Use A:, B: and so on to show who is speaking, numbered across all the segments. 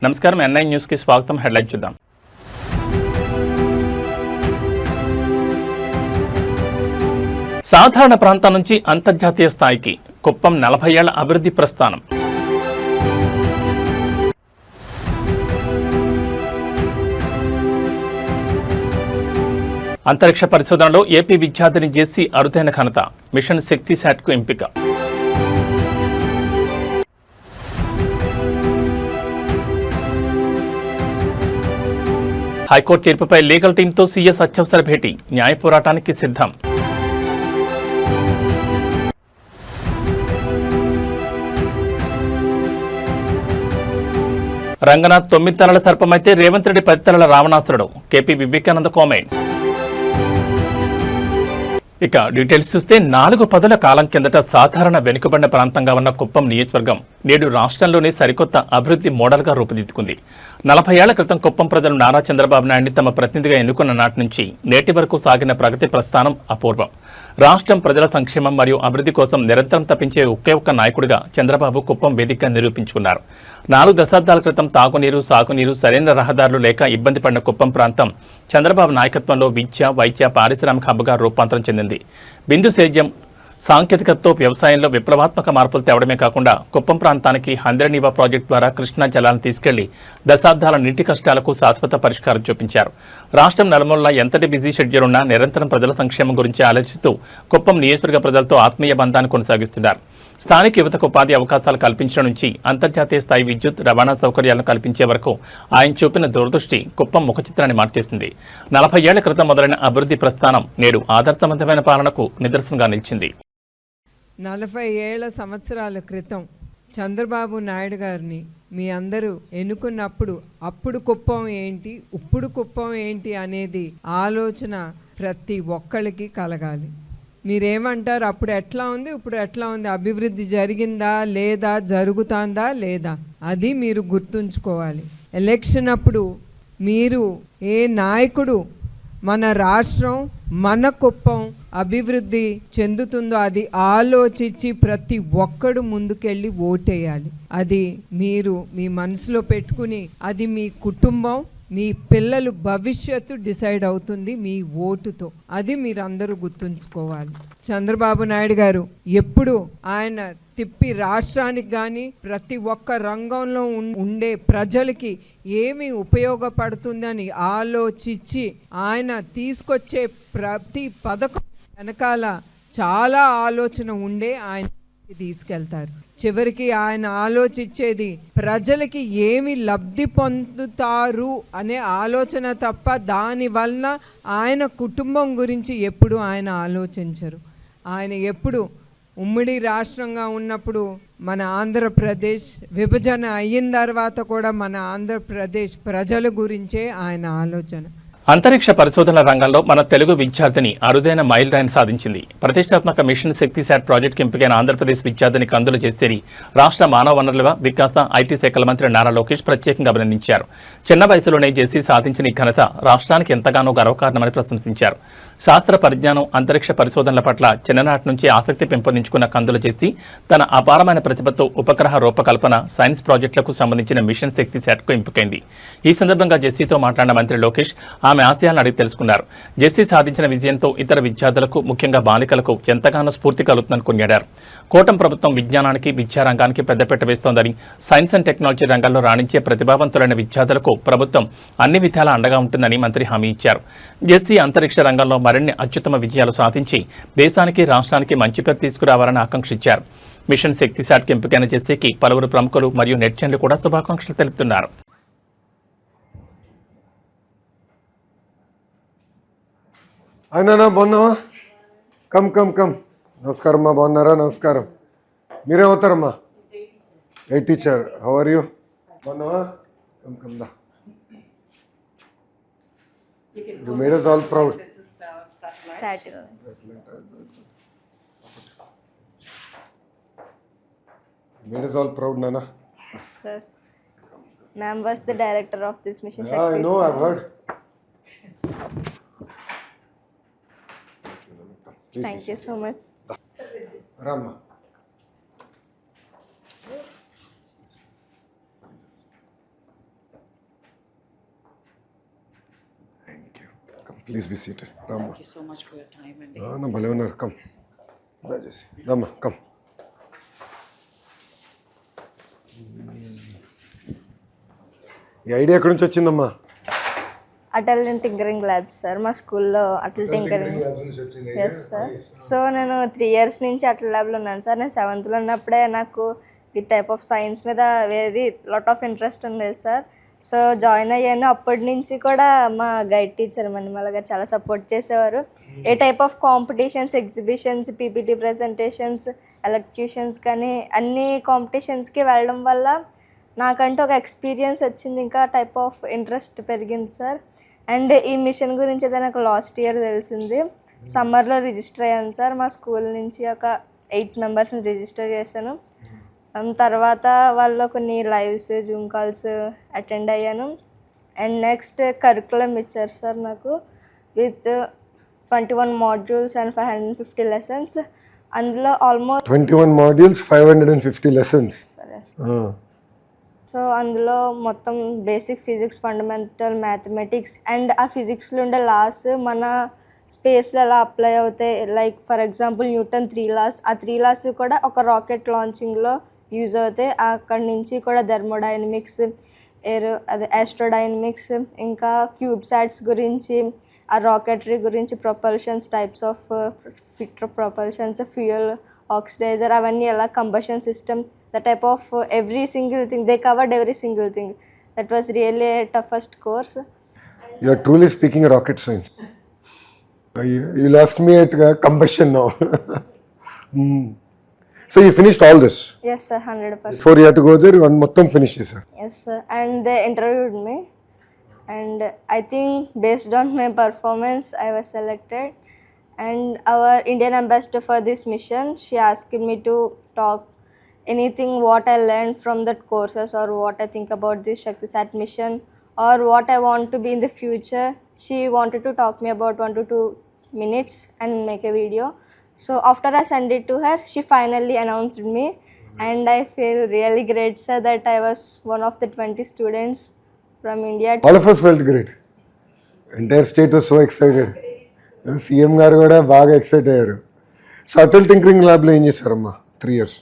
A: నమస్కారం NI news కి స్వాగతం. హెడ్లైన్ చూద్దాం. సాధారణ ప్రాంతం నుంచి అంతర్జాతీయ స్థాయికి కుప్పం 40 ఏళ్ల అభివృద్ధి ప్రస్థానం. అంతరిక్ష పరిశోధనలో ఏపీ విద్యార్థిని జెస్సీ అరుదైన ఘనత. మిషన్ శక్తి శాట్కు ఎంపిక. హైకోర్టు తీర్పుపై లీగల్ టీంతో సీఎస్ అత్యవసర భేటీ. న్యాయ పోరాటానికి సిద్ధం. రంగనాథ్ 9 తలల సర్పమైతే రేవంత్ రెడ్డి 10 తలల రావణాసురుడు. KP Vivekananda comment. ఇక డీటెయిల్స్ చూస్తే 4 పదుల కాలం కిందట సాధారణ వెనుకబడిన ప్రాంతంగా ఉన్న కుప్పం నియోజకవర్గం నేడు రాష్ట్రంలోనే సరికొత్త అభివృద్ధి మోడల్గా రూపుదిద్దుకుంది. 40 ఏళ్ల క్రితం కుప్పం ప్రజలు నారా చంద్రబాబు నాయుడిని తమ ప్రతినిధిగా ఎన్నుకున్న నాటి నుంచి నేటి వరకు సాగిన ప్రగతి ప్రస్థానం అపూర్వం. రాష్ట్రం ప్రజల సంక్షేమం మరియు అభివృద్ధి కోసం నిరంతరం తప్పించే ఒకే ఒక్క నాయకుడిగా చంద్రబాబు కుప్పం వేదికగా నిరూపించుకున్నారు. 4 దశాబ్దాల క్రితం తాగునీరు, సాగునీరు, సరైన రహదారులు లేక ఇబ్బంది పడిన కుప్పం ప్రాంతం చంద్రబాబు నాయకత్వంలో విద్య, వైద్య, పారిశ్రామిక హబ్గా రూపాంతరం చెందింది. బిందు సేద్యం, సాంకేతికతతో వ్యవసాయంలో విప్లవాత్మక మార్పులు తేవడమే కాకుండా కుప్పం ప్రాంతానికి హంద్రనీవా ప్రాజెక్టు ద్వారా కృష్ణా జలాలను తీసుకెళ్లి దశాబ్దాల నీటి కష్టాలకు శాశ్వత పరిష్కారం చూపించారు. రాష్ట్రం నలుమూలలా ఎంతటి బిజీ షెడ్యూల్ ఉన్నా నిరంతరం ప్రజల సంక్షేమం గురించి ఆలోచిస్తూ కుప్పం నియోజకవర్గ ప్రజలతో ఆత్మీయ బంధాన్ని కొనసాగిస్తున్నారు. స్థానిక యువతకు ఉపాధి అవకాశాలు కల్పించడం నుంచి అంతర్జాతీయ స్థాయి విద్యుత్, రవాణా సౌకర్యాలను కల్పించే వరకు ఆయన చూపిన దూరదృష్టి కుప్పం ముఖ చిత్రాన్ని మార్చేసింది. 40 ఏళ్ల క్రితం మొదలైన అభివృద్ధి ప్రస్థానం నేడు ఆదర్శవంతమైన పాలనకు నిదర్శనంగా నిలిచింది.
B: 40 సంవత్సరాల క్రితం చంద్రబాబు నాయుడు గారిని మీ అందరూ ఎన్నుకున్నప్పుడు అప్పుడు కుప్పం ఏంటి, ఇప్పుడు కుప్పం ఏంటి అనేది ఆలోచన ప్రతి ఒక్కరికి కలగాలి. మీరేమంటారు? అప్పుడు ఎట్లా ఉంది, ఇప్పుడు ఎట్లా ఉంది, అభివృద్ధి జరిగిందా లేదా, జరుగుతుందా లేదా, అది మీరు గుర్తుంచుకోవాలి. ఎలక్షన్ అప్పుడు మీరు ఏ నాయకుడు మన రాష్ట్రం, మన కుప్పం అభివృద్ధి చెందుతుందో అది ఆలోచించి ప్రతి ఒక్కడు ముందుకెళ్ళి ఓటేయాలి. అది మీరు మీ మనసులో పెట్టుకుని, అది మీ కుటుంబం, మీ పిల్లలు భవిష్యత్తు డిసైడ్ అవుతుంది మీ ఓటుతో. అది మీరందరూ గుర్తుంచుకోవాలి. చంద్రబాబు నాయుడు గారు ఎప్పుడు ఆయన తిప్పి రాష్ట్రానికి కానీ ప్రతి ఒక్క రంగంలో ఉండే ప్రజలకి ఏమి ఉపయోగపడుతుందని ఆలోచించి ఆయన తీసుకొచ్చే ప్రతి పథకం వెనకాల చాలా ఆలోచన ఉండే ఆయన తీసుకెళ్తారు. చివరికి ఆయన ఆలోచించేది ప్రజలకి ఏమి లబ్ధి పొందుతారు అనే ఆలోచన తప్ప దానివల్ల ఆయన కుటుంబం గురించి ఎప్పుడు ఆయన ఆలోచించరు. ఆయన ఎప్పుడు ఉమ్మడి రాష్ట్రంగా ఉన్నప్పుడు మన ఆంధ్రప్రదేశ్ విభజన అయిన తర్వాత కూడా మన ఆంధ్రప్రదేశ్ ప్రజల గురించే ఆయన ఆలోచన.
A: అంతరిక్ష పరిశోధనల రంగంలో మన తెలుగు విద్యార్థిని అరుదైన మైల్ రాయిని సాధించింది. ప్రతిష్టాత్మక మిషన్ శక్తి శాట్ ప్రాజెక్టుకు ఎంపికైన ఆంధ్రప్రదేశ్ విద్యార్థిని కందుల జెస్సీ రాష్ట్ర మానవ వనరుల వికాస ఐటీ శాఖల మంత్రి నారా లోకేష్ ప్రత్యేకంగా అభినందించారు. చిన్న వయసులోనే జెస్సీ సాధించిన ఈ ఘనత రాష్ట్రానికి ఎంతగానో గర్వకారణమని ప్రశంసించారు. శాస్త్ర పరిజ్ఞానం, అంతరిక్ష పరిశోధనల పట్ల చిన్ననాటి నుంచి ఆసక్తి పెంపొందించుకున్న కందుల జెస్సీ తన అపారమైన ప్రతిభతో ఉపగ్రహ రూపకల్పన, సైన్స్ ప్రాజెక్టులకు సంబంధించిన మిషన్ శక్తి శాట్కు ఎంపికైంది. ఈ సందర్భంగా జెస్సీతో మాట్లాడిన మంత్రి లోకేష్ ఆమె ఆశయాలను అడిగి తెలుసుకున్నారు. జెస్సీ సాధించిన విజయంతో ఇతర విద్యార్థులకు, ముఖ్యంగా బాలికలకు ఎంతగానో స్ఫూర్తి కలుగుతుందని కొనియాడారు. కూటమి ప్రభుత్వం విజ్ఞానానికి, విద్యారంగానికి పెద్దపీట వేస్తోందని, సైన్స్ అండ్ టెక్నాలజీ రంగాల్లో రాణించే ప్రతిభావంతులైన విద్యార్థులకు ప్రభుత్వం అన్ని విధాలా అండగా ఉంటుందని మంత్రి హామీ ఇచ్చారు. జెస్సీ అంతరిక్ష రంగంలో మరిన్ని అత్యుత్తమ విజయాలు సాధించి దేశానికి, రాష్ట్రానికి మంచి పేరు తీసుకురావాలని ఆకాంక్షించారు. మిషన్ శక్తి శాట్కి ఎంపికైన జెస్సీకి పలువురు ప్రముఖులు మరియు నెటిజన్లు కూడా శుభాకాంక్షలు తెలుపుతున్నారు.
C: అయినా బాగున్నావా? Come come come. నమస్కారం అమ్మా, బాగున్నారా? నమస్కారం. మీరేమవుతారమ్మా? A teacher. How are you? బాగున్నావా? కమ్ కమ్ దా. You made us all proud.
D: This is the satellite.
C: You made us all proud, Nana.
D: Sir, ma'am was the director of this mission.
C: Yeah, I know, I've heard. Please,
D: Thank you so much.
C: Rama. Please be seated రామ్మా.
E: Thank you so much for your time and
C: నా భలే ఉన్నారు. Come దయచేసి దమ్మా come. ఈ idea ఎక్కడి నుంచి వచ్చిందమ్మా?
D: Atal tinkering labs sir, మా స్కూల్లో Atal tinkering. Yes sir. So నేను 3 years నుంచి అటల్ ల్యాబ్లో ఉన్నాను సార్. నేను 7th ఉన్నప్పుడే నాకు ది టైప్ ఆఫ్ సైన్స్ మీద వెరీ లాట్ ఆఫ్ ఇంట్రెస్ట్ ఉండేది సార్. సో జాయిన్ అయ్యాను. అప్పటి నుంచి కూడా మా గైడ్ టీచర్ మణిమాల గారు చాలా సపోర్ట్ చేసేవారు. A type of competitions, exhibitions, PPT presentations, elocutions కానీ అన్ని కాంపిటీషన్స్కి వెళ్ళడం వల్ల నాకంటూ ఒక ఎక్స్పీరియన్స్ వచ్చింది. ఇంకా టైప్ ఆఫ్ ఇంట్రెస్ట్ పెరిగింది సార్. అండ్ ఈ మిషన్ గురించి అయితే నాకు లాస్ట్ ఇయర్ తెలిసింది. సమ్మర్లో రిజిస్టర్ అయ్యాను సార్. మా స్కూల్ నుంచి ఒక 8 members రిజిస్టర్ చేశాను. తర్వాత వాళ్ళు కొన్ని లైవ్స్, జూమ్ కాల్స్ అటెండ్ అయ్యాను. అండ్ నెక్స్ట్ కరికులం ఇచ్చారు సార్ నాకు విత్ 21 modules and 550 lessons. అందులో ఆల్మోస్ట్
C: 21 modules, 550 lessons.
D: సరే. సో అందులో మొత్తం basic physics, fundamental mathematics and ఆ ఫిజిక్స్లో ఉండే లాస్ మన స్పేస్లో ఎలా అప్లై అవుతాయి. Like for example Newton 3 laws, ఆ 3 laws కూడా ఒక రాకెట్ లాంచింగ్లో యూజ్ అవుతాయి. అక్కడి నుంచి కూడా థర్మోడైనమిక్స్, ఆస్ట్రోడైనమిక్స్, ఇంకా క్యూబ్సాట్స్ గురించి, ఆ రాకెటరీ గురించి, ప్రొపల్షన్స్, టైప్స్ ఆఫ్ ప్రొపల్షన్స్, ఫ్యూయల్, ఆక్సిడైజర్, అవన్నీ ఎలా, combustion system, the type of every single thing. They covered every single thing. That was really a toughest course.
C: You are truly speaking rocket science. You lost me at combustion now. So you finished all this?
D: Yes sir, 100%.
C: Before you had to go there, one mottam finish sir.
D: Yes sir, and they interviewed me and I think based on my performance I was selected. And our Indian ambassador for this mission, she asked me to talk anything what I learned from that courses or what I think about this ShaktiSat mission or what I want to be in the future. She wanted to talk me about 1 to 2 minutes and make a video. So after I sent it to her, she finally announced me and I feel really great sir that I was one of the 20 students from India.
C: All of us felt great. Entire state was so excited. CM గారు కూడా బాగా excite అయ్యారు. So Atal tinkering ల్యాబ్లో ఏం చేశారమ్మా 3 years?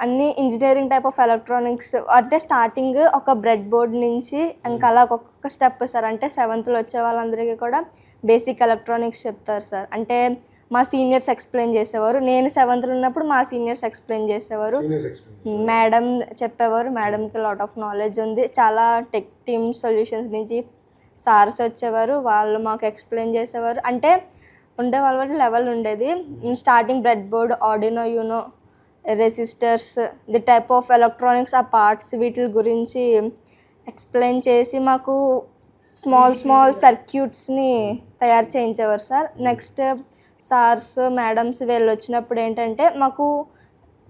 D: అన్ని engineering type of electronics అంటే starting ఒక bread board నుంచి ఇంకా అలా ఒక్కొక్క స్టెప్ సార్. అంటే 7th వచ్చే వాళ్ళందరికీ కూడా బేసిక్ ఎలక్ట్రానిక్స్ చెప్తారు సార్. అంటే మా సీనియర్స్ ఎక్స్ప్లెయిన్ చేసేవారు. నేను 7th ఉన్నప్పుడు మా సీనియర్స్ ఎక్స్ప్లెయిన్ చేసేవారు. మేడం చెప్పేవారు. మేడంకి లాట్ ఆఫ్ నాలెడ్జ్ ఉంది. చాలా టెక్ టీమ్ సొల్యూషన్స్ నుంచి సార్స్ వచ్చేవారు. వాళ్ళు మాకు ఎక్స్ప్లెయిన్ చేసేవారు. అంటే ఉండే వాళ్ళ లెవెల్ ఉండేది. Starting bread board, Arduino Uno, resistors, the type of electronics, ఆ పార్ట్స్ వీటి గురించి ఎక్స్ప్లెయిన్ చేసి మాకు స్మాల్ సర్క్యూట్స్ని తయారు చేయించేవారు సార్. నెక్స్ట్ సార్స్, మేడమ్స్ వీళ్ళు వచ్చినప్పుడు ఏంటంటే మాకు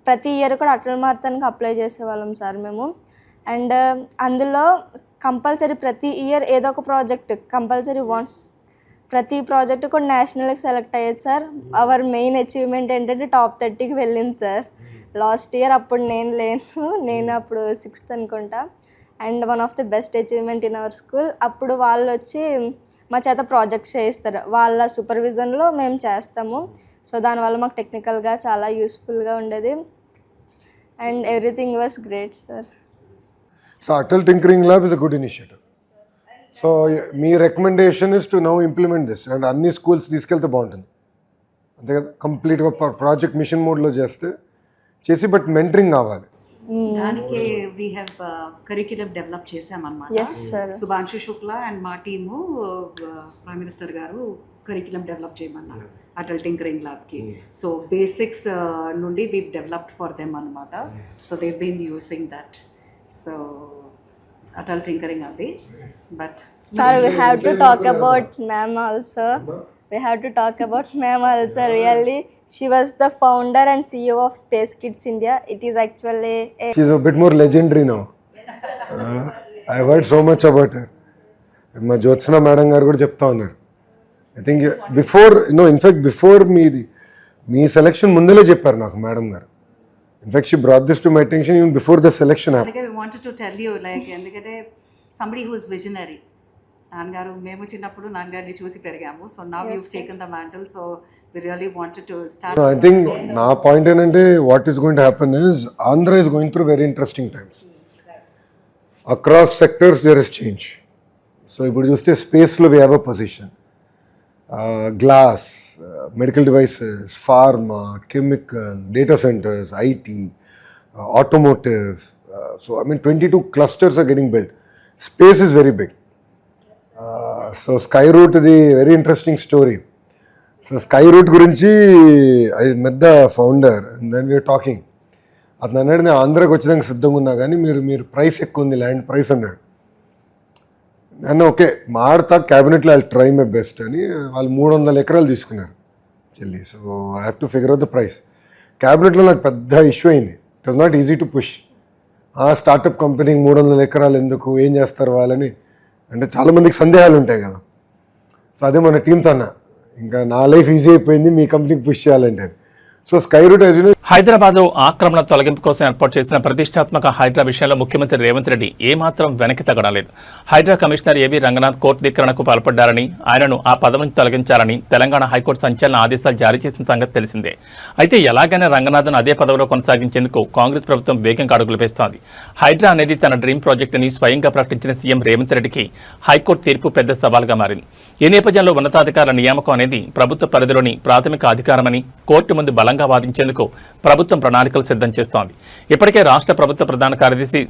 D: ప్రతి ఇయర్ కూడా అటల్ మారథాన్కి అప్లై చేసేవాళ్ళం సార్ మేము. అండ్ అందులో కంపల్సరీ ప్రతి ఇయర్ ఏదో ఒక ప్రాజెక్ట్ కంపల్సరీ ప్రతి ప్రాజెక్ట్ కూడా నేషనల్కి సెలెక్ట్ అయ్యేది సార్. అవర్ మెయిన్ అచీవ్మెంట్ ఏంటంటే టాప్ 30కి వెళ్ళింది సార్. లాస్ట్ ఇయర్ అప్పుడు నేను అప్పుడు 6th అనుకుంటా. And one of the best achievement in our school. అప్పుడు వాళ్ళు వచ్చి మా చేత ప్రాజెక్ట్స్ చేయిస్తారు. వాళ్ళ సూపర్విజన్లో మేము చేస్తాము. సో దానివల్ల మాకు టెక్నికల్గా చాలా యూస్ఫుల్గా ఉండేది. And everything was great sir.
C: So Atal tinkering lab is a good initiative. So me recommendation is to now implement this and అన్ని స్కూల్స్ తీసుకెళ్తే బాగుంటుంది అంతే కదా. కంప్లీట్గా ప్రాజెక్ట్ మిషన్ మోడ్లో చేసి బట్ మెంటరింగ్ కావాలి.
E: దానికి వీ హ్యావ్ కరిక్యులం డెవలప్ చేసామన్నమాట.
D: Yes sir.
E: Subhanshu Shukla and మా టీము ప్రైమ్ మినిస్టర్ గారు కరిక్యులం డెవలప్ చేయమన్నారు అటల్ టింకరింగ్ ల్యాబ్కి. సో బేసిక్స్ నుండి వీ డెవలప్డ్ ఫర్ దెమ్ అనమాట. So they been using that. So Atal tinkering అది. But
D: sir we have to talk about ma'am also. We have to talk about ma'am also. Really, she was the founder and CEO of Space Kids India. It is actually
C: She is a bit more legendary now. I have heard so much about her. మా Jyotsna madam గారు కూడా చెప్తా ఉన్నారు. I think before me selection ముందలే చెప్పారు నాకు madam గారు. In fact she brought this to my attention even before the selection happened.
E: అందుకే we wanted to tell you, like, ఎందుకంటే somebody who is visionary నాన్నగారు మేము చిన్నప్పుడు నాన్నగారిని చూసి పెరిగాము. So now you've taken the mantle. So we really wanted to start.
C: I think నా point ఏంటంటే what is going to happen is Andhra is going through very interesting times. Across sectors there is change. So ఇప్పుడు చూస్తే స్పేస్లో we have a position. Glass, medical devices, pharma, chemical, data centers, IT, automotive. So I mean 22 clusters are getting built. Space is very big. So Skyroot is a very interesting story. So Skyroot గురించి I met the founder and then we were talking. అతను అన్నాడు, నేను ఆంధ్రాకి వచ్చేదానికి సిద్ధంగా ఉన్నా కానీ మీరు ప్రైస్ ఎక్కువ ఉంది, ల్యాండ్ ప్రైస్ అన్నాడు. అన్న ఓకే మారుతా క్యాబినెట్లో ఐ ట్రై మై బెస్ట్ అని వాళ్ళు 300 ఎకరాలు తీసుకున్నారు చెల్లి. So I have to figure out the price. క్యాబినెట్లో నాకు పెద్ద ఇష్యూ అయింది. It was not easy to push. ఆ స్టార్టప్ కంపెనీకి 300 ఎకరాలు ఎందుకు, ఏం చేస్తారు వాళ్ళని అంటే చాలామందికి సందేహాలు ఉంటాయి కదా. సో అదే మన టీమ్తో అన్న, ఇంకా నా లైఫ్ ఈజీ అయిపోయింది మీ కంపెనీకి పుష్ చేయాలంటే. So Skyroot as you know
A: హైదరాబాద్లో ఆక్రమణ తొలగింపు కోసం ఏర్పాటు చేసిన ప్రతిష్టాత్మక హైడ్రా విషయంలో ముఖ్యమంత్రి రేవంత్ రెడ్డి ఏమాత్రం వెనక్కి తగ్గలేదు. హైడ్రా కమిషనర్ ఏవీ రంగనాథ్ కోర్టు ధిక్కరణకు పాల్పడ్డారని, ఆయనను ఆ పదవి నుంచి తొలగించాలని తెలంగాణ హైకోర్టు సంచలన ఆదేశాలు జారీ చేసిన సంగతి తెలిసిందే. అయితే ఎలాగైనా రంగనాథ్ను అదే పదవిలో కొనసాగించేందుకు కాంగ్రెస్ ప్రభుత్వం వేగంగా అడుగులు వేస్తోంది. హైడ్రా అనేది తన డ్రీమ్ ప్రాజెక్ట్ అని స్వయంగా ప్రకటించిన సీఎం రేవంత్ రెడ్డికి హైకోర్టు తీర్పు పెద్ద సవాల్గా మారింది. ఈ నేపథ్యంలో ఉన్నతాధికారుల నియామకం అనేది ప్రభుత్వ పరిధిలోని ప్రాథమిక అధికారమని కోర్టు ముందు బలంగా వాదించేందుకు ప్రభుత్వం ప్రణాళికలు సిద్ధం చేస్తోంది. ఇప్పటికే రాష్ట్ర ప్రభుత్వ ప్రధాన కార్యదర్శి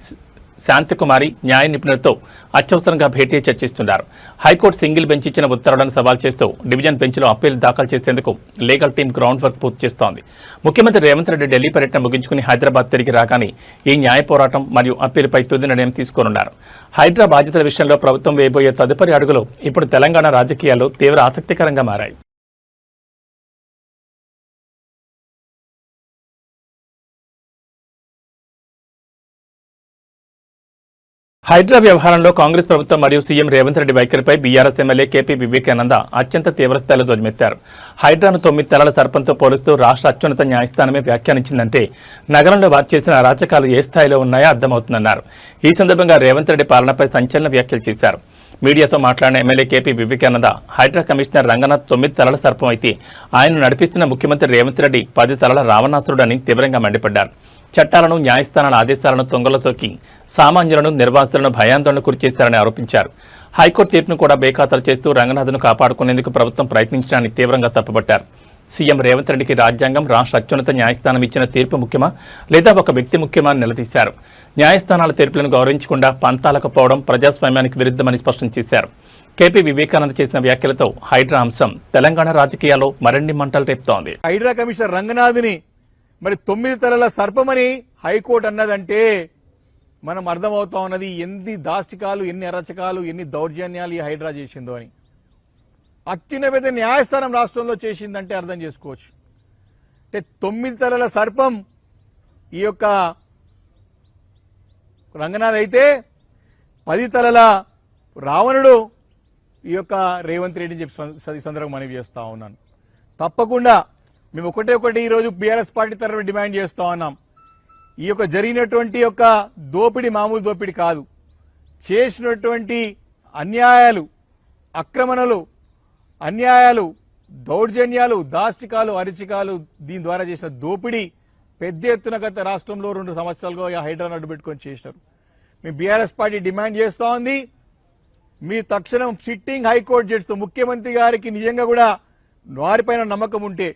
A: శాంతికుమారి న్యాయ నిపుణులతో అత్యవసరంగా భేటీ చర్చిస్తున్నారు. హైకోర్టు సింగిల్ బెంచ్ ఇచ్చిన ఉత్తర్వులను సవాల్ చేస్తూ డివిజన్ బెంచ్లో అప్పీల్ దాఖలు చేసేందుకు లీగల్ టీం గ్రౌండ్ వర్క్ పూర్తి చేస్తోంది. ముఖ్యమంత్రి రేవంత్ రెడ్డి ఢిల్లీ పర్యటన ముగించుకుని హైదరాబాద్ తిరిగి రాగానే ఈ న్యాయ పోరాటం మరియు అప్పీలుపై తుది నిర్ణయం తీసుకోనున్నారు. హైడ్రా బాధ్యతల విషయంలో ప్రభుత్వం వేయబోయే తదుపరి అడుగులు ఇప్పుడు తెలంగాణ రాజకీయాల్లో తీవ్ర ఆసక్తికరంగా మారాయి. హైడ్రా వ్యవహారంలో కాంగ్రెస్ ప్రభుత్వం మరియు సీఎం రేవంత్ రెడ్డి వైఖరిపై బీఆర్ఎస్ ఎమ్మెల్యే కేపీ వివేకానంద అత్యంత తీవ్రస్థాయిలో ధ్వజమెత్తారు. హైడ్రాను 9 తలల సర్పంతో పోలుస్తూ రాష్ట్ర అత్యున్నత న్యాయస్థానమే వ్యాఖ్యానించిందంటే నగరంలో వారు చేసిన అరాచకాలు ఏ స్థాయిలో ఉన్నాయో అర్థమవుతుందన్నారు. ఈ సందర్భంగా రేవంత్ రెడ్డి పాలనపై సంచలన వ్యాఖ్యలు చేశారు. మీడియాతో మాట్లాడిన MLA KP Vivekananda Hydraa commissioner Ranganath 9 తలల సర్పం అయితే ఆయన నడిపిస్తున్న ముఖ్యమంత్రి రేవంత్ రెడ్డి 10 తలల రావణాసురుడని తీవ్రంగా మండిపడ్డారు. చట్టాలను, న్యాయస్థానాల ఆదేశాలను తొంగలో తొక్కి సామాన్యులను, నిర్వాసితులను భయాందోళనకు గురిచేశారని ఆరోపించారు. హైకోర్టు తీర్పును కూడా బేఖాతరు చేస్తూ రంగనాథ్ను కాపాడుకునేందుకు ప్రభుత్వం ప్రయత్నించడాన్ని తీవ్రంగా తప్పుపట్టారు. సీఎం రేవంత్ రెడ్డికి రాజ్యాంగం, రాష్ట్ర అత్యున్నత న్యాయస్థానం ఇచ్చిన తీర్పు ముఖ్యమా లేదా ఒక వ్యక్తి ముఖ్యమా అని నిలదీశారు. న్యాయస్థానాల తీర్పులను గౌరవించకుండా పంతాలకు పోవడం ప్రజాస్వామ్యానికి విరుద్ధమని స్పష్టం చేశారు. కేపీ వివేకానంద చేసిన వ్యాఖ్యలతో హైడ్రా అంశం తెలంగాణ రాజకీయాల్లో మరిన్ని మంటలు రేపుతోంది.
F: హైడ్రా కమిషనర్ రంగనాథ్ని మరి 9 తలల సర్పమని హైకోర్టు అన్నదంటే మనం అర్థమవుతా ఉన్నది ఎన్ని దాష్టికాలు, ఎన్ని అరచకాలు, ఎన్ని దౌర్జన్యాలు ఈ హైడ్రా చేసిందో అని. అత్యున్నత న్యాయస్థానం రాష్ట్రంలో చేసిందంటే అర్థం చేసుకోవచ్చు. అంటే 9 తలల సర్పం ఈ యొక్క రంగనాథ్ అయితే 10 తలల రావణుడు ఈ యొక్క రేవంత్ రెడ్డిని చెప్పి ఈ సందర్భంగా మనవి చేస్తా ఉన్నాను. తప్పకుండా మేము ఒకటి ఈరోజు బీఆర్ఎస్ పార్టీ తరఫున డిమాండ్ చేస్తా ఉన్నాం. ఈ యొక్క జరిగినటువంటి యొక్క దోపిడీ మామూలు దోపిడీ కాదు. చేసినటువంటి అన్యాయాలు, ఆక్రమణలు, అన్యాయాలు, దౌర్జన్యాలు, దాష్టికాలు, అరిచికాలు, దీని ద్వారా చేసిన దోపిడీ పెద్ద ఎత్తున గత రాష్ట్రంలో 2 సంవత్సరాలుగా హైడ్రాను అడ్డుపెట్టుకొని చేశారు. మేము బీఆర్ఎస్ పార్టీ డిమాండ్ చేస్తా ఉంది, మీ తక్షణం సిట్టింగ్ హైకోర్టు జడ్జితో ముఖ్యమంత్రి గారికి నిజంగా కూడా వారిపైన నమ్మకం ఉంటే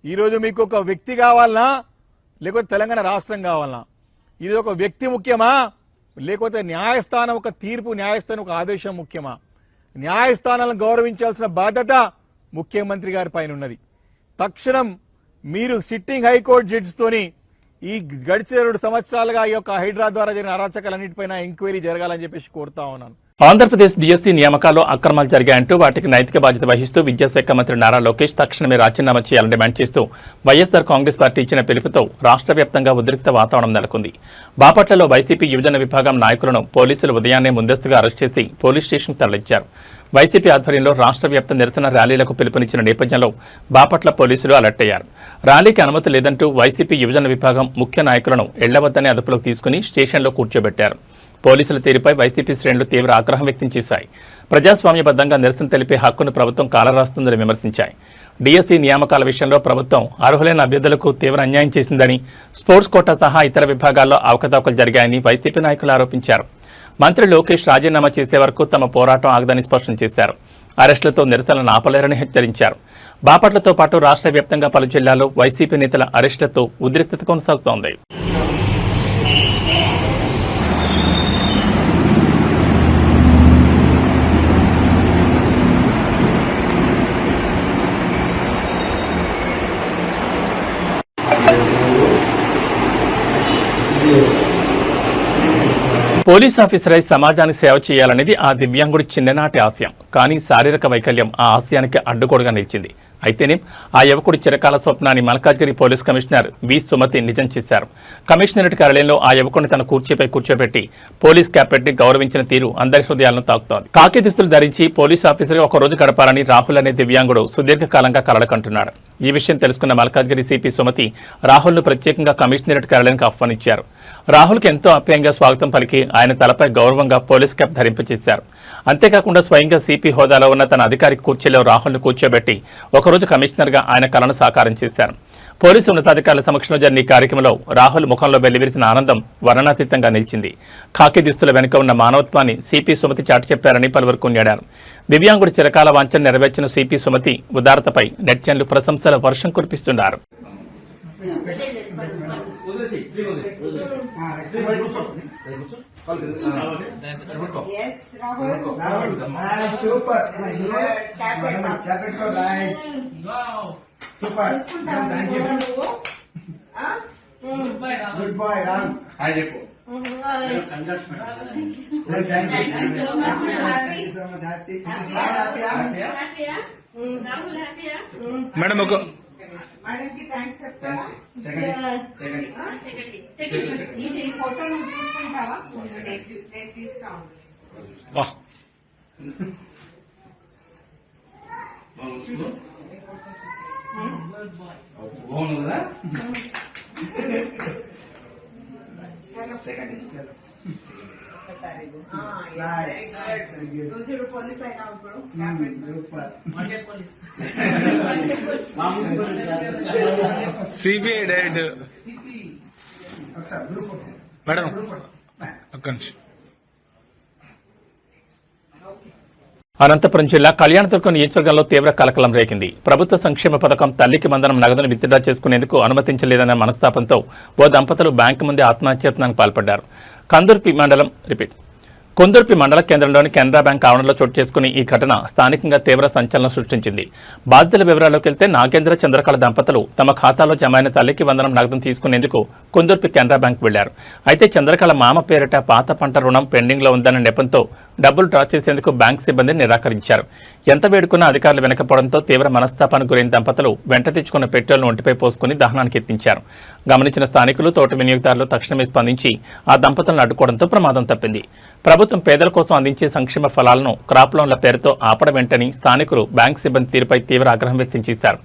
F: ఈరోజు మీకు ఒక వ్యక్తి కావాలనా లేకపోతే తెలంగాణ రాష్ట్రం కావాలనా? ఇది ఒక వ్యక్తి ముఖ్యమా లేకపోతే న్యాయస్థానం ఒక తీర్పు, న్యాయస్థానం ఒక ఆదేశం ముఖ్యమా? న్యాయస్థానాలను గౌరవించాల్సిన బాధ్యత ముఖ్యమంత్రి గారి పైన ఉన్నది. తక్షణం మీరు సిట్టింగ్ హైకోర్టు జడ్జితోని ఈ గడిచిన 2 సంవత్సరాలుగా ఈ యొక్క హైడ్రా ద్వారా జరిగిన అరాచకాలన్నింటిపైన ఎంక్వైరీ జరగాలని చెప్పేసి కోరుతా ఉన్నాను.
A: ఆంధ్రప్రదేశ్ డిఎస్సీ నియామకాల్లో అక్రమాలు జరిగాయంటూ వాటికి నైతిక బాధ్యత వహిస్తూ విద్యాశాఖ మంత్రి నారా లోకేష్ తక్షణమే రాజీనామా చేయాలని డిమాండ్ చేస్తూ వైఎస్ఆర్ కాంగ్రెస్ పార్టీ ఇచ్చిన పిలుపుతో రాష్ట్ర వ్యాప్తంగా ఉద్రిక్త వాతావరణం నెలకొంది. బాపట్లలో వైసీపీ యువజన విభాగం నాయకులను పోలీసులు ఉదయాన్నే ముందస్తుగా అరెస్ట్ చేసి పోలీస్ స్టేషన్కు తరలించారు. వైసీపీ ఆధ్వర్యంలో రాష్ట్ర వ్యాప్త నిరసన ర్యాలీలకు పిలుపునిచ్చిన నేపథ్యంలో బాపట్ల పోలీసులు అలర్ట్ అయ్యారు. ర్యాలీకి అనుమతి లేదంటూ వైసీపీ యువజన విభాగం ముఖ్య నాయకులను ఇళ్లవద్దనే అదుపులోకి తీసుకుని స్టేషన్లో కూర్చోబెట్టారు. పోలీసుల తీరుపై వైసీపీ శ్రేణులు తీవ్ర ఆగ్రహం వ్యక్తం చేశాయి. ప్రజాస్వామ్యబద్ధంగా నిరసన తెలిపే హక్కును ప్రభుత్వం కాలరాస్తుందని విమర్శించాయి. డిఎస్సి నియామకాల విషయంలో ప్రభుత్వం అర్హులైన అభ్యర్థులకు తీవ్ర అన్యాయం చేసిందని, స్పోర్ట్స్ కోటా సహా ఇతర విభాగాల్లో అవకతవకలు జరిగాయని వైసీపీ నాయకులు ఆరోపించారు. మంత్రి లోకేష్ రాజీనామా చేసే వరకు తమ పోరాటం ఆగదని స్పష్టం చేశారు. అరెస్టులతో నిరసనలను ఆపలేరని హెచ్చరించారు. బాపట్లతో పాటు రాష్ట్ర వ్యాప్తంగా పలు జిల్లాల్లో వైసీపీ నేతల అరెస్టులతో ఉద్రిక్తత కొనసాగుతోంది. పోలీస్ ఆఫీసరై సమాజానికి సేవ చేయాలనేది ఆ దివ్యాంగుడి చిన్ననాటి ఆశయం. కానీ శారీరక వైకల్యం ఆ ఆశయానికి అడ్డుగోడుగా నిలిచింది. అయితేనే ఆ యువకుడి చిరకాల స్వప్నాన్ని Malkajgiri police commissioner V Sumathi నిజం చేశారు. కమిషనరేట్ కార్యాలయంలో ఆ యువకుడిని తన కుర్చీపై కూర్చోబెట్టి పోలీస్ క్యాప్ పెట్టి గౌరవించిన తీరు అందరి హృదయాలను తాకుతోంది. కాకి దుస్తులు ధరించి పోలీస్ ఆఫీసర్గా ఒక రోజు గడపాలని రాహుల్ అనే దివ్యాంగుడు సుదీర్ఘకాలంగా కలలుకంటున్నాడు. ఈ విషయం తెలుసుకున్న మల్కాజ్గిరి సిపి సుమతి రాహుల్ను ప్రత్యేకంగా కమిషనరేట్ కార్యాలయానికి ఆహ్వానించారు. రాహుల్కి ఎంతో ఆప్యాయంగా స్వాగతం పలికి ఆయన తలపై గౌరవంగా పోలీస్ క్యాప్ ధరింపచేశారు. అంతేకాకుండా స్వయంగా సిపి హోదాలో ఉన్న తన అధికారి కుర్చీలో రాహుల్ను కూర్చోబెట్టి ఒకరోజు కమిషనర్గా ఆయన కలను సాకారం చేశారు. పోలీసు ఉన్నతాధికారుల సమక్షంలో జరిగిన ఈ కార్యక్రమంలో రాహుల్ ముఖంలో వెల్లివిరిసిన ఆనందం వర్ణనాతీతంగా నిలిచింది. ఖాకీ దుస్తుల వెనుక ఉన్న మానవత్వాన్ని సిపి సుమతి చాటి చెప్పారని పలువురు కొనియాడారు. దివ్యాంగుడి చిరకాల వాంఛను నెరవేర్చిన సిపి సుమతి ఉదారతపై నెటిజన్లు ప్రశంసల వర్షం కురిపిస్తున్నారు.
F: మేడం ఒక
G: ఫోటో నువ్వు చూసుకుంటావా? తీస్తావు చూడు పోలీస్ అయినా ఇప్పుడు
F: సిబిఐ డైరెక్టర్ మేడం ఒక్క నిమిషం.
A: అనంతపురం జిల్లా కళ్యాణదుర్గం నియోజకవర్గంలో తీవ్ర కలకలం రేగింది. ప్రభుత్వ సంక్షేమ పథకం తల్లికి వందనం నగదును విత్డ్రా చేసుకునేందుకు అనుమతించలేదన్న మనస్తాపంతో ఓ దంపతులు బ్యాంకు ముందే ఆత్మహత్యాయత్నానికి పాల్పడ్డారు. కొందుర్పి మండల కేంద్రంలోని కెనరా బ్యాంక్ ఆవరణలో చోటు చేసుకుని ఈ ఘటన స్థానికంగా తీవ్ర సంచలనం సృష్టించింది. బాధితుల వివరాల్లోకి వెళ్తే నాగేంద్ర చంద్రకళ దంపతులు తమ ఖాతాలో జమైన తల్లికి వందనం నగదును తీసుకునేందుకు కొందుర్పి కెనరా బ్యాంక్ వెళ్లారు. అయితే చంద్రకళ మామ పేరిట పాత పంట రుణం పెండింగ్లో ఉందన్న నెపంతో డబ్బులు డ్రా చేసేందుకు బ్యాంక్ సిబ్బంది నిరాకరించారు. ఎంత వేడుకున్నా అధికారులు వెనకపోవడంతో తీవ్ర మనస్తాపానికి గురైన దంపతులు వెంట తెచ్చుకున్న పెట్రోల్ను ఒంటిపై పోసుకుని దహనానికి ఎత్తించారు. గమనించిన స్థానికులు, తోట వినియోగదారులు తక్షణమే స్పందించి ఆ దంపతులను అడ్డుకోవడంతో ప్రమాదం తప్పింది. ప్రభుత్వం పేదల కోసం అందించే సంక్షేమ ఫలాలను క్రాప్ లోన్ల పేరుతో ఆపడం వెంటని స్థానికులు బ్యాంక్ సిబ్బంది తీరుపై తీవ్ర ఆగ్రహం వ్యక్తం చేశారు.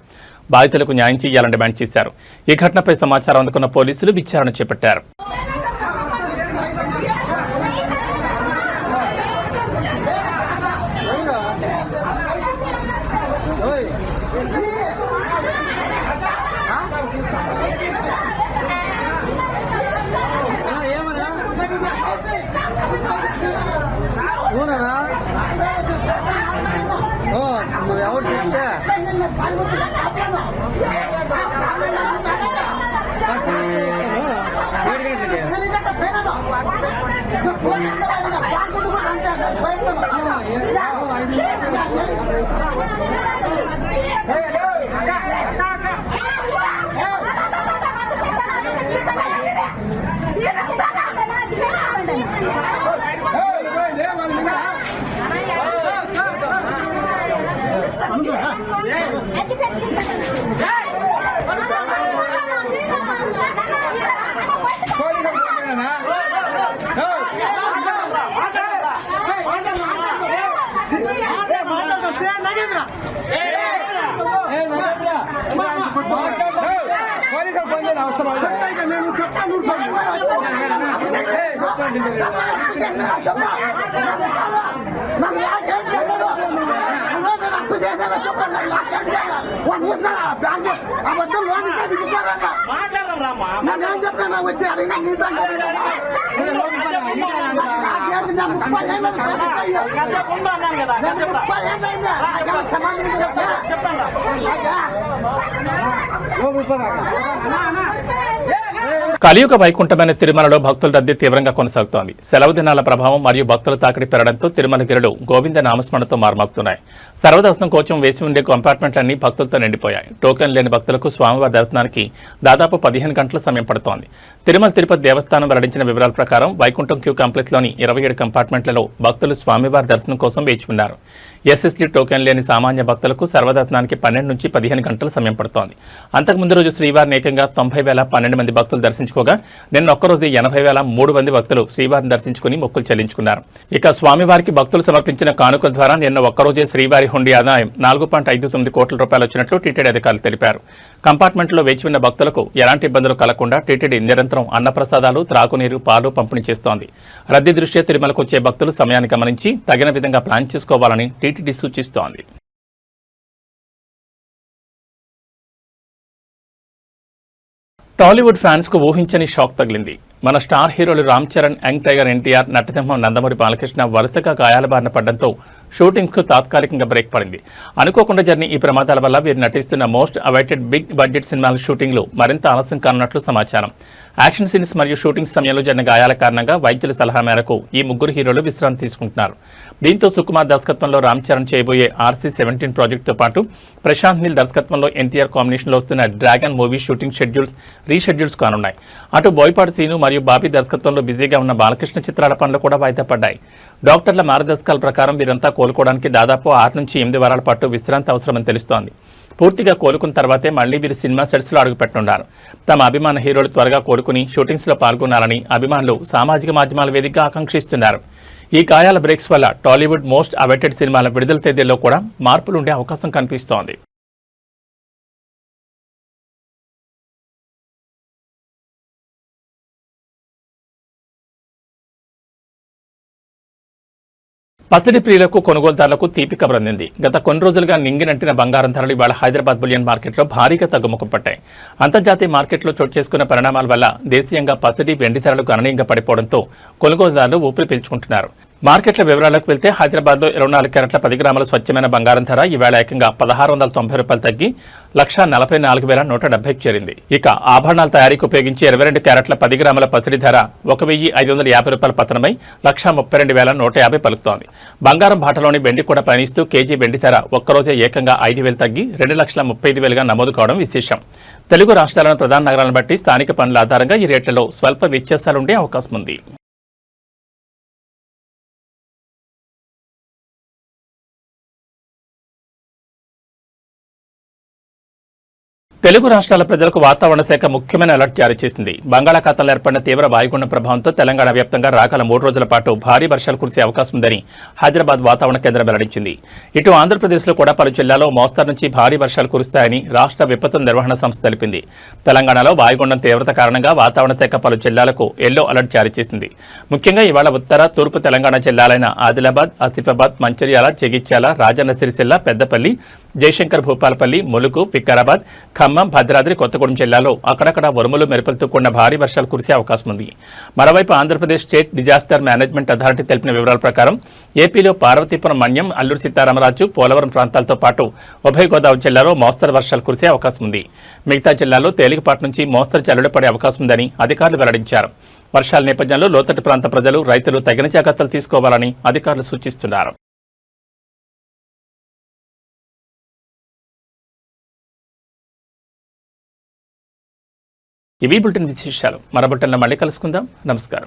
A: బాధితులకు న్యాయం చేయాలని డిమాండ్ చేశారు. ఈ ఘటనపై సమాచారం అందుకున్న పోలీసులు విచారణ చేపట్టారు.
H: ఎవరు చెప్తే
G: అవసరం
A: కలియుగ వైకుంఠమైన తిరుమలలో భక్తుల రద్దీ తీవ్రంగా కొనసాగుతోంది. సెలవు దినాల ప్రభావం మరియు భక్తుల తాకిడి పెరగడంతో తిరుమల గిరులు గోవింద నామస్మరణతో మారుమోగుతున్నాయి. సర్వదర్శనం కోసం వేసి ఉండే కంపార్ట్మెంట్లన్నీ భక్తులతో నిండిపోయాయి. టోకెన్ లేని భక్తులకు స్వామివారి దర్శనానికి దాదాపు 15 గంటల సమయం పడుతోంది. తిరుమల తిరుపతి దేవస్థానం వెల్లడించిన వివరాల ప్రకారం వైకుంఠం క్యూ కాంప్లెక్స్లోని 27 కంపార్ట్మెంట్లలో భక్తులు స్వామివారి దర్శనం కోసం వేచి ఉన్నారు. ఎస్ఎస్డీ టోకెన్ లేని సామాన్య భక్తులకు సర్వదర్శనానికి 12 నుంచి 15 గంటల సమయం పడుతోంది. అంతకుముందు రోజు శ్రీవారిని ఏకంగా 90,012 మంది భక్తులు దర్శించుకోగా నిన్న ఒక్కరోజు 80,003 మంది భక్తులు శ్రీవారిని దర్శించుకుని మొక్కులు చెల్లించుకున్నారు. ఇక స్వామివారికి భక్తులు సమర్పించిన కానుకల ద్వారా నిన్న ఒక్కరోజే శ్రీవారి హుండీ ఆదాయం 4.59 కోట్ల రూపాయలు వచ్చినట్లు టీటీడీ అధికారులు తెలిపారు. కంపార్ట్మెంట్లో వేచి ఉన్న భక్తులకు ఎలాంటి ఇబ్బందులు కలగకుండా టీటీడీ నిరంతరం అన్నప్రసాదాలు, త్రాగునీరు, పాలు పంపిణీ చేస్తోంది. రద్దీ దృష్ట్యా తిరుమలకు వచ్చే భక్తులు సమయాన్ని గమనించి తగిన విధంగా ప్లాన్ చేసుకోవాలని టీటీడీ సూచిస్తోంది. టాలీవుడ్ ఫ్యాన్స్ కు ఊహించని షాక్ తగిలింది. మన స్టార్ హీరోలు రామ్ చరణ్, యంగ్ టైగర్ ఎన్టీఆర్, నటసింహం నందమూరి బాలకృష్ణ వరుసగా గాయాల బారిన పడడంతో షూటింగ్స్ కు తాత్కాలికంగా బ్రేక్ పడింది. అనుకోకుండా జరిగిన ఈ ప్రమాదాల వల్ల వీరు నటిస్తున్న మోస్ట్ అవైటెడ్ బిగ్ బడ్జెట్ సినిమాల షూటింగ్లు మరింత ఆలస్యం కానున్నట్లు సమాచారం. యాక్షన్ సీన్స్ మరియు షూటింగ్ సమయంలో జరిగిన గాయాల కారణంగా వైద్యుల సలహా మేరకు ఈ ముగ్గురు హీరోలు విశ్రాంతి తీసుకుంటున్నారు. దీంతో సుకుమార్ దర్శకత్వంలో రామ్ చరణ్ చేయబోయే RC-17 ప్రాజెక్టుతో పాటు ప్రశాంత్ నీల్ దర్శకత్వంలో ఎన్టీఆర్ కాంబినేషన్లో వస్తున్న డ్రాగన్ మూవీ షూటింగ్ రీషెడ్యూల్స్ కానున్నాయి. అటు బోయపాటి సీను మరియు బాబీ దర్శకత్వంలో బిజీగా ఉన్న బాలకృష్ణ చిత్రాల పనులు కూడా వాయిదా పడ్డాయి. డాక్టర్ల మార్గదర్శకాల ప్రకారం వీరంతా కోలుకోవడానికి దాదాపు 6 నుంచి 8 వారాల పాటు విశ్రాంతి అవసరమని తెలుస్తోంది. పూర్తిగా కోలుకున్న తర్వాతే మళ్లీ వీరు సినిమా సెట్స్లో అడుగుపెట్టనున్నారు. తమ అభిమాన హీరోలు త్వరగా కోలుకుని షూటింగ్స్లో పాల్గొనాలని అభిమానులు సామాజిక మాధ్యమాల వేదికగా ఆకాంక్షిస్తున్నారు. ఈ గాయాల బ్రేక్స్ వల్ల టాలీవుడ్ మోస్ట్ అవైటెడ్ సినిమాల విడుదల తేదీల్లో కూడా మార్పులుండే అవకాశం కనిపిస్తోంది. పసిడి ప్రియులకు, కొనుగోలుదారులకు తీపి కబర్ అందింది. గత కొన్ని రోజులుగా నింగినంటిన బంగారం ధరలు ఇవాళ హైదరాబాద్ బులియన్ మార్కెట్లో భారీగా తగ్గుముఖం పట్టాయి. అంతర్జాతీయ మార్కెట్లో చోటు చేసుకున్న పరిణామాల వల్ల దేశీయంగా పసిడి, వెండి ధరలు గణనీయంగా పడిపోవడంతో కొనుగోలుదారులు ఊపిరి పీల్చుకుంటున్నారు. మార్కెట్ల వివరాలకు వెళ్తే హైదరాబాద్లో 24 క్యారెట్ల 10 గ్రాముల స్వచ్ఛమైన బంగారం ధర ఈవేళ ఏకంగా 1,690 రూపాయలు తగ్గి 1,44,170కి చేరింది. ఇక ఆభరణాల తయారీకి ఉపయోగించి 22 క్యారెట్ల 10 గ్రాముల పసిడి ధర 1,550 రూపాయలు పతనమై 1,32,150 పలుకుతోంది. బంగారం బాటలోని వెండి కూడా పయనిస్తూ కేజీ వెండి ధర ఒక్కరోజే ఏకంగా 5,000 తగ్గి 2,35,000గా నమోదు కావడం విశేషం. తెలుగు రాష్ట్రాలను ప్రధాన నగరాలను బట్టి స్థానిక పన్నుల ఆధారంగా ఈ రేట్లలో స్వల్ప వ్యత్యాసాలుండే అవకాశం ఉంది. తెలుగు రాష్ట్రాల ప్రజలకు వాతావరణ శాఖ ముఖ్యమైన అలర్ట్ జారీ చేసింది. బంగాళాఖాతంలో ఏర్పడిన తీవ్ర వాయుగుండం ప్రభావంతో తెలంగాణ వ్యాప్తంగా రాగల 3 రోజుల పాటు భారీ వర్షాలు కురిసే అవకాశం ఉందని హైదరాబాద్ వాతావరణ కేంద్రం వెల్లడించింది. ఇటు ఆంధ్రప్రదేశ్లో కూడా పలు జిల్లాల్లో మోస్తరు నుంచి భారీ వర్షాలు కురుస్తాయని రాష్ట్ర విపత్తు నిర్వహణ సంస్థ తెలిపింది. తెలంగాణలో వాయుగుండం తీవ్రత కారణంగా వాతావరణ శాఖ పలు జిల్లాలకు ఎల్లో అలర్ట్ జారీ చేసింది. ముఖ్యంగా ఇవాళ ఉత్తర, తూర్పు తెలంగాణ జిల్లాలైన ఆదిలాబాద్, ఆసిఫాబాద్, మంచిర్యాల, జగిత్యాల, రాజన్న సిరిసిల్ల, పెద్దపల్లి, జయశంకర్, భూపాలపల్లి, ములుగు, వికారాబాద్, ఖమ్మం, భద్రాద్రి కొత్తగూడెం జిల్లాలో అక్కడక్కడ ఉరుములు, మెరుపులతో కూడిన భారీ వర్షాలు కురిసే అవకాశం ఉంది. మరోవైపు Andhra Pradesh state disaster management authority తెలిపిన వివరాల ప్రకారం ఏపీలో పార్వతీపురం, మన్యం, అల్లూరు సీతారామరాజు, పోలవరం ప్రాంతాలతో పాటు ఉభయ గోదావరి జిల్లాలో మోస్తరు వర్షాలు కురిసే అవకాశం ఉంది. మిగతా జిల్లాల్లో తేలికపాటి నుంచి మోస్తరు జల్లులు పడే అవకాశం ఉందని అధికారులు వెల్లడించారు. వర్షాల నేపథ్యంలో లోతట్టు ప్రాంత ప్రజలు, రైతులు తగిన జాగ్రత్తలు తీసుకోవాలని అధికారులు సూచిస్తున్నారు. ఇవి బులెటిన్ విశేషాలు. మరో బులెటిన్లో మళ్ళీ కలుసుకుందాం. నమస్కారం.